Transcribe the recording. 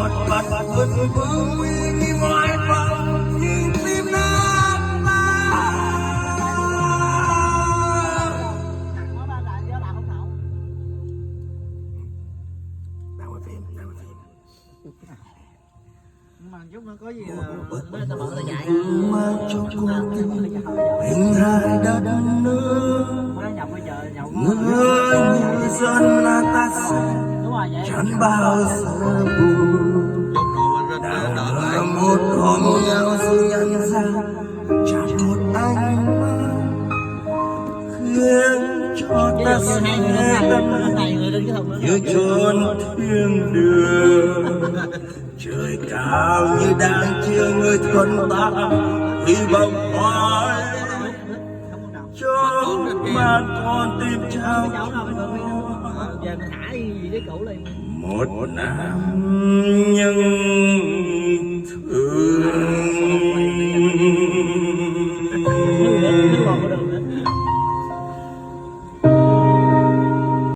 một mặt quân vương uy nghi ngoài vọng nhưng tim nát mà chút nữa có gì mới tao mở tao chạy mang cho con tim hình hai đất nước mới nhậu bây giờ nhậu người như dân là ta sẽ đúng rồi vậy chẳng bao giờ buồn đã một hôm nhau rồi nhận ra chẳng một ánh mắt khiến cho ta sẽ tâm như chốn thiên đường trời cao như đang chia người thuần ta hy vọng hỏi cho mà con tim trao giờ mình thả gì với cậu lại một năm